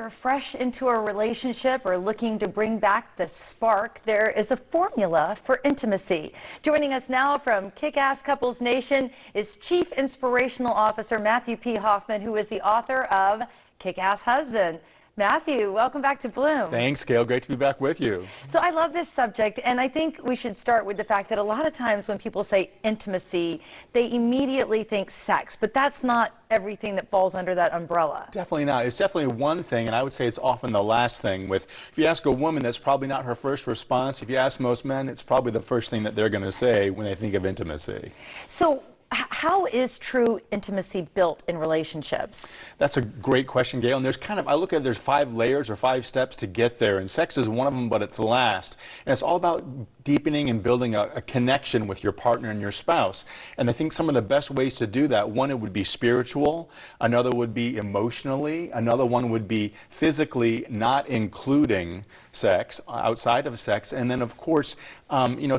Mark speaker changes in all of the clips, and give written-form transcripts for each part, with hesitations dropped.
Speaker 1: are fresh into a relationship or looking to bring back the spark, there is a formula for intimacy. Joining us now from Kickass Couples Nation is Chief Inspirational Officer Matthew P. Hoffman, who is the author of Kickass Husband. Matthew, welcome back to Bloom.
Speaker 2: Thanks, Gail. Great to be back with you.
Speaker 1: So I love this subject, and I think we should start with the fact that a lot of times when people say intimacy, they immediately think sex, but that's not everything that falls under that umbrella.
Speaker 2: Definitely not. It's definitely one thing, and I would say it's often the last thing. If you ask a woman, that's probably not her first response. If you ask most men, it's probably the first thing that they're going to say when they think of intimacy.
Speaker 1: So how is true intimacy built in relationships?
Speaker 2: That's a great question, Gail. And I look at there's 5 layers or 5 steps to get there, and sex is one of them, but it's the last. And it's all about deepening and building a connection with your partner and your spouse. And I think some of the best ways to do that, one, it would be spiritual, another would be emotionally, another one would be physically, not including sex, outside of sex, and then of course,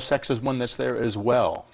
Speaker 2: sex is one that's there as well.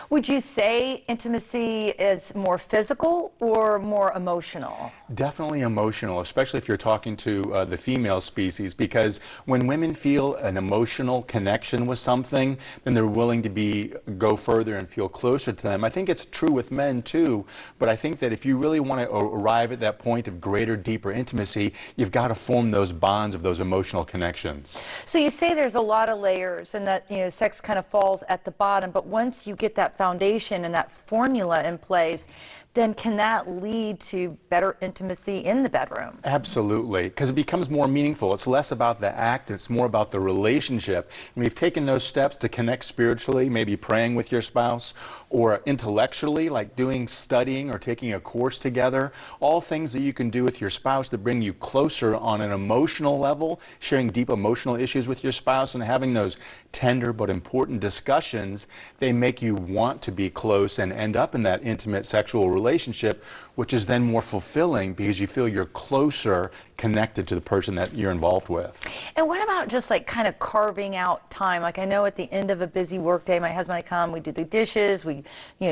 Speaker 1: Would you say intimacy is more physical or more emotional?
Speaker 2: Definitely emotional, especially if you're talking to the female species, because when women feel an emotional connection with something, then they're willing to go further and feel closer to them. I think it's true with men too, but I think that if you really want to arrive at that point of greater, deeper intimacy, you've got to form those bonds of those emotional connections.
Speaker 1: So you say there's a lot of layers and that sex kind of falls at the bottom, but once you get that foundation and that formula in place, then can that lead to better intimacy in the bedroom?
Speaker 2: Absolutely, because it becomes more meaningful. It's less about the act, it's more about the relationship. And we've taken those steps to connect spiritually, maybe praying with your spouse, or intellectually, like studying or taking a course together. All things that you can do with your spouse to bring you closer on an emotional level, sharing deep emotional issues with your spouse and having those tender but important discussions. They make you want to be close and end up in that intimate sexual relationship, which is then more fulfilling because you feel you're closer connected to the person that you're involved with.
Speaker 1: And what about just like kind of carving out time? Like I know at the end of a busy work day, my husband and I come, we do the dishes, we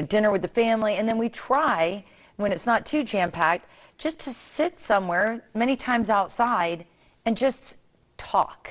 Speaker 1: dinner with the family, and then we try, when it's not too jam-packed, just to sit somewhere, many times outside, and just talk.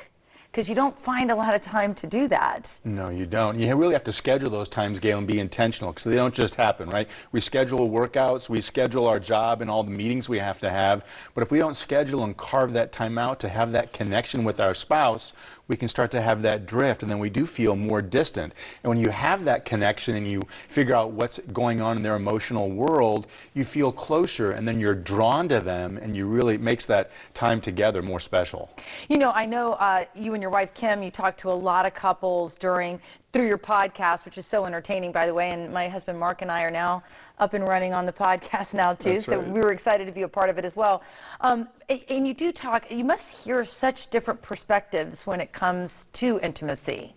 Speaker 1: Because you don't find a lot of time to do that.
Speaker 2: No, you don't. You really have to schedule those times, Gail, and be intentional, because they don't just happen, right? We schedule workouts, we schedule our job and all the meetings we have to have, but if we don't schedule and carve that time out to have that connection with our spouse, we can start to have that drift, and then we do feel more distant. And when you have that connection and you figure out what's going on in their emotional world, you feel closer, and then you're drawn to them, and it makes that time together more special.
Speaker 1: I know you and your wife Kim, you talk to a lot of couples through your podcast, which is so entertaining, by the way, and my husband Mark and I are now up and running on the podcast now too.
Speaker 2: That's
Speaker 1: so
Speaker 2: right.
Speaker 1: We were excited to be a part of it as well. And you do talk, you must hear such different perspectives when it comes to intimacy.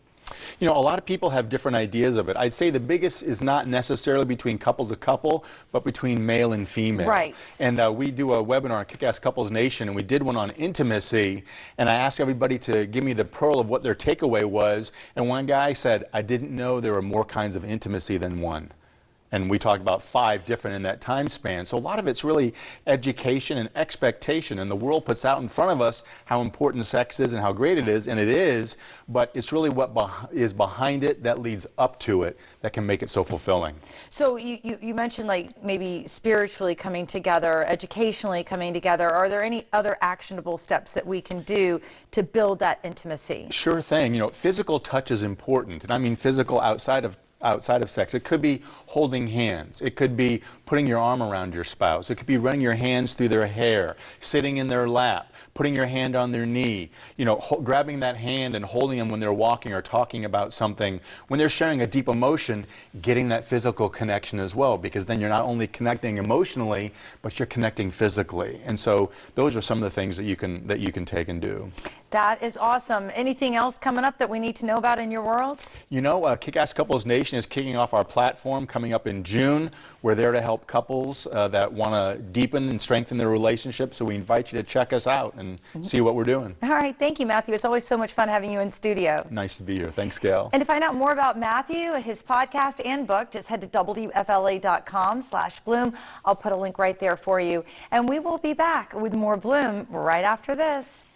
Speaker 2: A lot of people have different ideas of it. I'd say the biggest is not necessarily between couple to couple, but between male and female.
Speaker 1: Right.
Speaker 2: And we do a webinar on Kickass Couples Nation, and we did one on intimacy, and I asked everybody to give me the pearl of what their takeaway was, and one guy said, I didn't know there were more kinds of intimacy than one. And we talked about 5 different in that time span. So a lot of it's really education and expectation. And the world puts out in front of us how important sex is and how great it is. And it is, but it's really what is behind it that leads up to it that can make it so fulfilling.
Speaker 1: So you mentioned like maybe spiritually coming together, educationally coming together. Are there any other actionable steps that we can do to build that intimacy?
Speaker 2: Sure thing. Physical touch is important. And I mean physical outside of sex. It could be holding hands. It could be putting your arm around your spouse. It could be running your hands through their hair, sitting in their lap, putting your hand on their knee, grabbing that hand and holding them when they're walking or talking about something. When they're sharing a deep emotion, getting that physical connection as well, because then you're not only connecting emotionally, but you're connecting physically. And so those are some of the things that you can take and do.
Speaker 1: That is awesome. Anything else coming up that we need to know about in your world?
Speaker 2: Kickass Couples Nation Foundation is kicking off our platform coming up in June. We're there to help couples that want to deepen and strengthen their relationship, so we invite you to check us out and see what we're doing.
Speaker 1: All right, thank you, Matthew. It's always so much fun having you in studio.
Speaker 2: Nice to be here. Thanks, Gayle.
Speaker 1: And to find out more about Matthew, his podcast and book, just head to wfla.com/Bloom. I'll put a link right there for you. And we will be back with more Bloom right after this.